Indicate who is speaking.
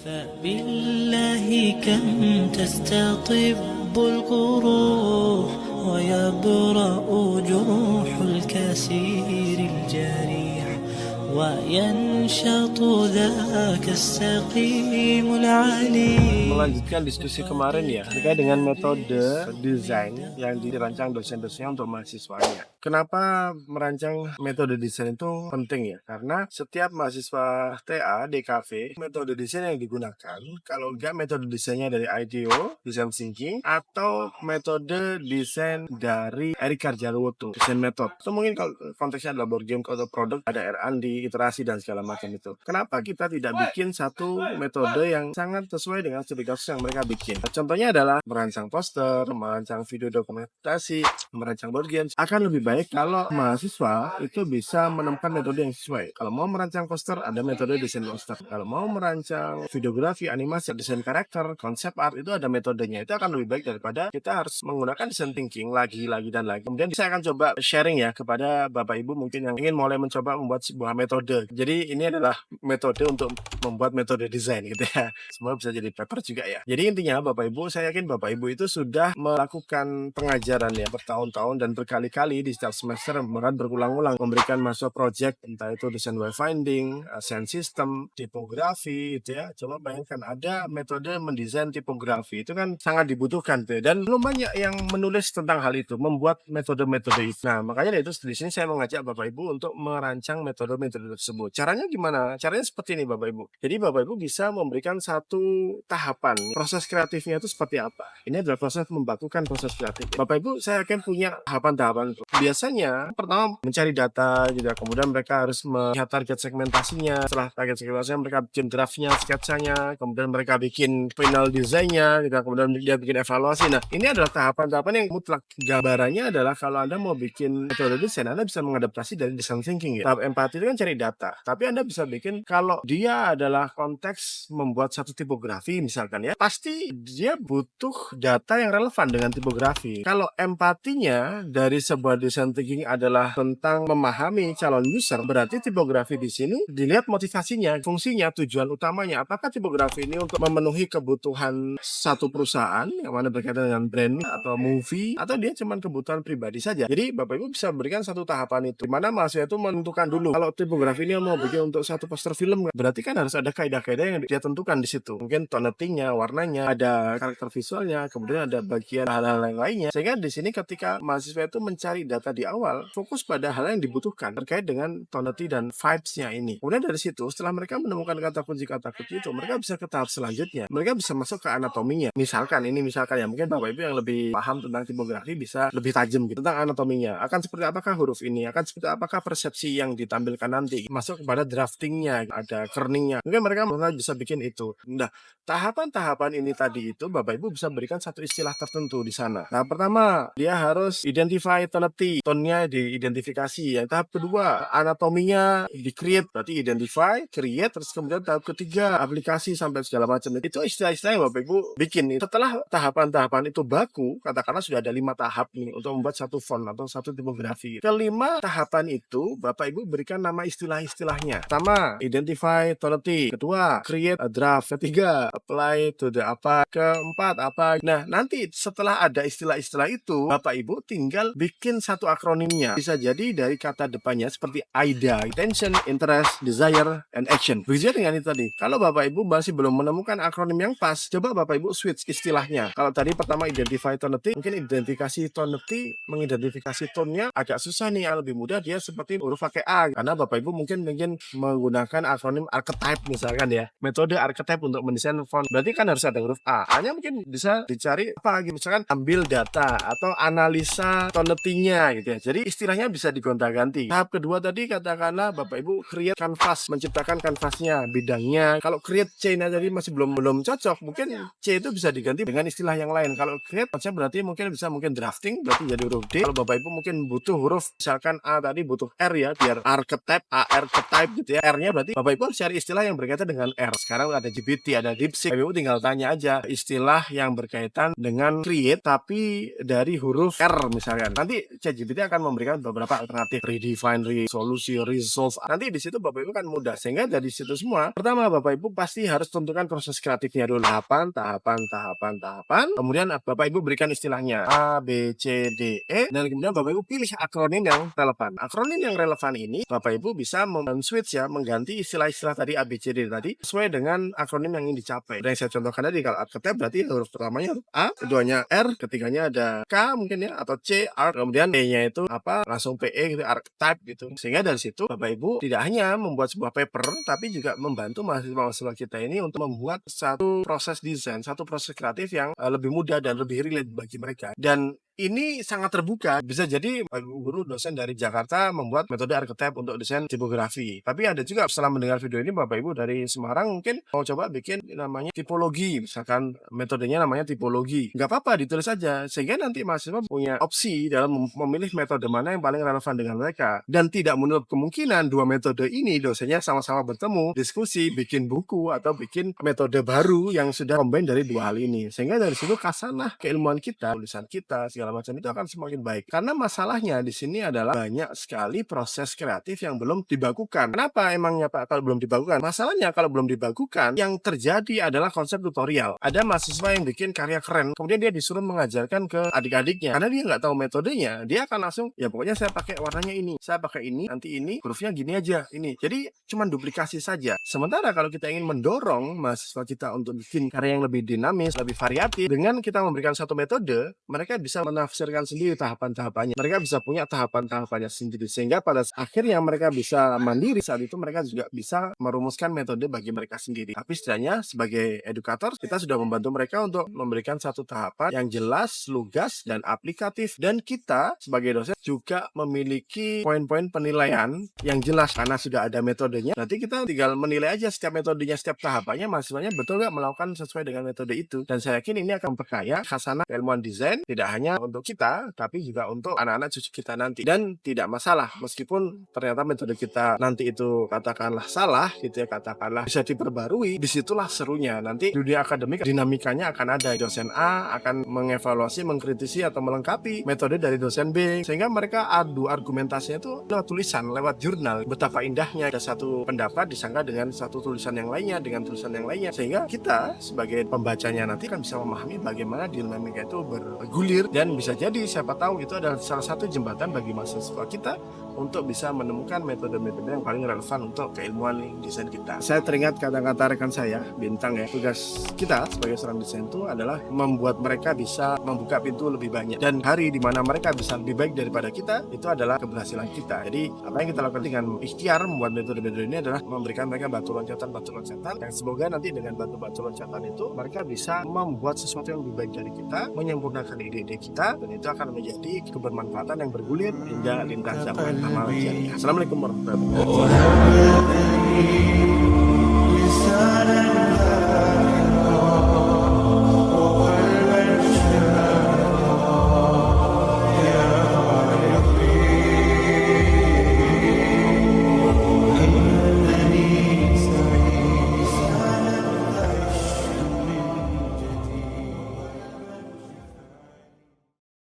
Speaker 1: فبالله كم تستطب القروح ويبرأ جروح الكسير الجريح وينشط ذاك السقيم العليل.
Speaker 2: Melanjutkan diskusi kemarin ya terkait dengan metode desain yang dirancang dosen-dosennya untuk mahasiswanya. Kenapa merancang metode desain itu penting ya? Karena setiap mahasiswa TA, DKV, metode desain yang digunakan, kalau enggak metode desainnya dari IDEO, Design Thinking, atau metode desain dari Eric Carjarwoto, desain method. Atau mungkin kalau konteksnya adalah board game atau produk, ada R&D, iterasi, dan segala macam itu. Kenapa kita tidak bikin satu metode yang sangat sesuai dengan studi kasus yang mereka bikin? Contohnya adalah merancang poster, merancang video dokumentasi, merancang board games. Akan lebih baik kalau mahasiswa itu bisa menemukan metode yang sesuai. Kalau mau merancang poster, ada metode desain poster. Kalau mau merancang videografi, animasi, desain karakter, konsep art, itu ada metodenya. Itu akan lebih baik daripada kita harus menggunakan design thinking lagi dan lagi. Kemudian saya akan coba sharing ya kepada Bapak Ibu mungkin yang ingin mulai mencoba membuat sebuah metode. Jadi ini adalah metode untuk membuat metode desain gitu ya. Semua bisa jadi paper juga ya. Jadi intinya Bapak Ibu, saya yakin Bapak Ibu itu sudah melakukan pengajaran ya bertahun-tahun dan berkali-kali di setiap semester, bahkan berulang-ulang memberikan mahasiswa project, entah itu desain wayfinding, sound system, tipografi gitu ya. Coba bayangkan ada metode mendesain tipografi, itu kan sangat dibutuhkan tuh. Dan belum banyak yang menulis tentang hal itu, membuat metode-metode itu. Nah, makanya dari itu di sini saya mengajak Bapak Ibu untuk merancang metode-metode tersebut. Caranya gimana? Caranya seperti ini Bapak Ibu. Jadi Bapak Ibu bisa memberikan satu tahapan. Proses kreatifnya itu seperti apa? Ini adalah proses membakukan proses kreatif. Bapak Ibu, saya akan punya tahapan-tahapan itu. Biasanya pertama mencari data gitu. Kemudian mereka harus melihat target segmentasinya. Setelah target segmentasinya mereka bikin draftnya, sketsanya, kemudian mereka bikin final desainnya, gitu. Kemudian dia bikin evaluasi. Nah, ini adalah tahapan-tahapan yang mutlak. Gambarannya adalah kalau Anda mau bikin metode desain, Anda bisa mengadaptasi dari design thinking ya. Tahap empati itu kan cari data. Tapi Anda bisa bikin kalau dia adalah konteks membuat satu tipografi misalkan ya, pasti dia butuh data yang relevan dengan tipografi. Kalau empatinya dari sebuah design thinking adalah tentang memahami calon user, berarti tipografi di sini dilihat motivasinya, fungsinya, tujuan utamanya. Apakah tipografi ini untuk memenuhi kebutuhan satu perusahaan yang mana berkaitan dengan brand atau movie, atau dia cuma kebutuhan pribadi saja. Jadi Bapak Ibu bisa berikan satu tahapan itu, di mana mahasiswa itu menentukan dulu kalau tipografi ini mau bikin untuk satu poster film, berarti kan harus ada kaidah-kaidah yang dia tentukan di situ. Mungkin tonetingnya, warnanya, ada karakter visualnya, kemudian ada bagian hal-hal yang lainnya. Sehingga di sini ketika mahasiswa itu mencari data di awal, fokus pada hal yang dibutuhkan terkait dengan tonality dan vibes-nya ini. Kemudian dari situ, setelah mereka menemukan kata kunci itu, mereka bisa ke tahap selanjutnya. Mereka bisa masuk ke anatominya. Misalkan ya, mungkin Bapak Ibu yang lebih paham tentang tipografi bisa lebih tajam gitu tentang anatominya. Akan seperti apakah huruf ini? Akan seperti apakah persepsi yang ditampilkan nanti? Masuk kepada draftingnya, ada kerningnya. Mungkin mereka bisa bikin itu. Nah, tahapan-tahapan ini tadi itu Bapak Ibu bisa berikan satu istilah tertentu di sana. Nah, pertama, dia harus identify tonality, tone-nya diidentifikasi. Yang tahap kedua, anatominya di-create, berarti identify, create, terus kemudian tahap ketiga, aplikasi sampai segala macam. Itu istilah-istilah yang Bapak Ibu bikin. Setelah tahapan-tahapan itu baku, katakanlah sudah ada 5 tahap nih untuk membuat satu font atau satu tipografi. Kelima tahapan itu Bapak Ibu berikan nama istilah-istilahnya. Pertama, identify tonality. Kedua, create a draft. Ketiga, apply to the apa. Keempat, apa. Nah, nanti setelah ada istilah-istilah itu, Bapak Ibu tinggal bikin satu akronimnya. Bisa jadi dari kata depannya seperti AIDA, intention, interest, desire, and action. Begitu dengan itu tadi. Kalau Bapak Ibu masih belum menemukan akronim yang pas, coba Bapak Ibu switch istilahnya. Kalau tadi pertama identify tonality, mungkin identifikasi tonality, mengidentifikasi tone-nya agak susah nih, yang lebih mudah dia seperti huruf pakai A. Karena Bapak Ibu mungkin menggunakan akronim archetype misalkan ya. Metode archetype untuk mendesain font. Berarti kan harus ada huruf A. A-nya mungkin bisa dicari apa gitu. Misalkan ambil data atau analisa tonality-nya gitu ya. Jadi istilahnya bisa digonta-ganti. Tahap kedua tadi katakanlah Bapak Ibu create canvas, menciptakan kanvasnya, bidangnya. Kalau create C-nya tadi masih belum cocok, mungkin C itu bisa diganti dengan istilah yang lain. Kalau create konsep berarti mungkin drafting, berarti jadi huruf D. Kalau Bapak Ibu mungkin butuh huruf, misalkan A tadi butuh R ya, biar archetype archetype gitu ya. R-nya berarti Bapak Ibu harus cari istilah yang berkaitan dengan R. Sekarang ada GPT, ada DeepSeek. Bapak Ibu tinggal tanya aja istilah yang berkaitan dengan create tapi dari huruf R misalkan. Nanti ChatGPT akan memberikan beberapa alternatif, redefine, resolusi, resolve. Nanti di situ Bapak Ibu kan mudah. Sehingga dari situ semua, pertama Bapak Ibu pasti harus tentukan proses kreatifnya dulu. Tahapan. Kemudian Bapak Ibu berikan istilahnya A, B, C, D, E. Dan kemudian Bapak Ibu pilih akronim yang relevan. Akronim yang relevan ini Bapak Ibu bisa switch ya, mengganti istilah-istilah tadi A, B, C, D tadi sesuai dengan akronim yang ingin dicapai. Dan yang saya contohkan tadi, kalau archetype berarti huruf pertamanya huruf A, keduanya R, ketiganya ada K mungkin ya, atau C, R, kemudian E-nya itu apa, langsung PE gitu, archetype gitu. Sehingga dari situ Bapak Ibu tidak hanya membuat sebuah paper, tapi juga membantu mahasiswa-mahasiswa kita ini untuk membuat satu proses desain, satu proses kreatif yang lebih mudah dan lebih relate bagi mereka. Dan ini sangat terbuka. Bisa jadi guru dosen dari Jakarta membuat metode archetype untuk desain tipografi. Tapi ada juga setelah mendengar video ini Bapak Ibu dari Semarang mungkin mau coba bikin namanya tipologi. Misalkan metodenya namanya tipologi. Nggak apa-apa, ditulis saja. Sehingga nanti mahasiswa punya opsi dalam memilih metode mana yang paling relevan dengan mereka. Dan tidak menutup kemungkinan dua metode ini dosennya sama-sama bertemu, diskusi, bikin buku, atau bikin metode baru yang sudah combine dari dua hal ini. Sehingga dari situ kasanah keilmuan kita, tulisan kita, segala macam itu akan semakin baik. Karena masalahnya di sini adalah banyak sekali proses kreatif yang belum dibakukan. Kenapa emangnya Pak kalau belum dibakukan? Masalahnya kalau belum dibakukan, yang terjadi adalah konsep tutorial. Ada mahasiswa yang bikin karya keren, kemudian dia disuruh mengajarkan ke adik-adiknya. Karena dia nggak tahu metodenya, dia akan langsung, ya pokoknya saya pakai warnanya ini, saya pakai ini, nanti ini, hurufnya gini aja, ini. Jadi cuma duplikasi saja. Sementara kalau kita ingin mendorong mahasiswa kita untuk bikin karya yang lebih dinamis, lebih variatif, dengan kita memberikan satu metode, mereka bisa menafsirkan sendiri tahapan-tahapannya. Mereka bisa punya tahapan-tahapannya sendiri. Sehingga pada akhirnya mereka bisa mandiri, saat itu mereka juga bisa merumuskan metode bagi mereka sendiri. Tapi setidaknya sebagai edukator, kita sudah membantu mereka untuk memberikan satu tahapan yang jelas, lugas, dan aplikatif. Dan kita sebagai dosen juga memiliki poin-poin penilaian yang jelas. Karena sudah ada metodenya, nanti kita tinggal menilai aja setiap metodenya, setiap tahapannya, mahasiswanya betul nggak melakukan sesuai dengan metode itu. Dan saya yakin ini akan memperkaya khasanah keilmuan desain, tidak hanya untuk kita, tapi juga untuk anak-anak cucu kita nanti. Dan tidak masalah, meskipun ternyata metode kita nanti itu katakanlah salah, gitu ya, katakanlah bisa diperbarui, disitulah serunya. Nanti dunia akademik dinamikanya akan ada. Dosen A akan mengevaluasi, mengkritisi, atau melengkapi metode dari dosen B. Sehingga mereka adu argumentasinya itu lewat tulisan, lewat jurnal. Betapa indahnya ada satu pendapat disangka dengan satu tulisan yang lainnya, dengan tulisan yang lainnya. Sehingga kita sebagai pembacanya nanti kan bisa memahami bagaimana dinamika itu bergulir. Dan bisa jadi siapa tahu itu adalah salah satu jembatan bagi mahasiswa kita untuk bisa menemukan metode-metode yang paling relevan untuk keilmuan desain kita. Saya teringat kata-kata rekan saya, Bintang ya, tugas kita sebagai seorang desain itu adalah membuat mereka bisa membuka pintu lebih banyak. Dan hari di mana mereka bisa lebih baik daripada kita, itu adalah keberhasilan kita. Jadi apa yang kita lakukan dengan ikhtiar membuat metode-metode ini adalah memberikan mereka batu loncatan yang semoga nanti dengan batu loncatan itu mereka bisa membuat sesuatu yang lebih baik dari kita, menyempurnakan ide-ide kita, dan itu akan menjadi kebermanfaatan yang bergulir hingga lintas zaman amal jariah. Assalamualaikum warahmatullahi wabarakatuh.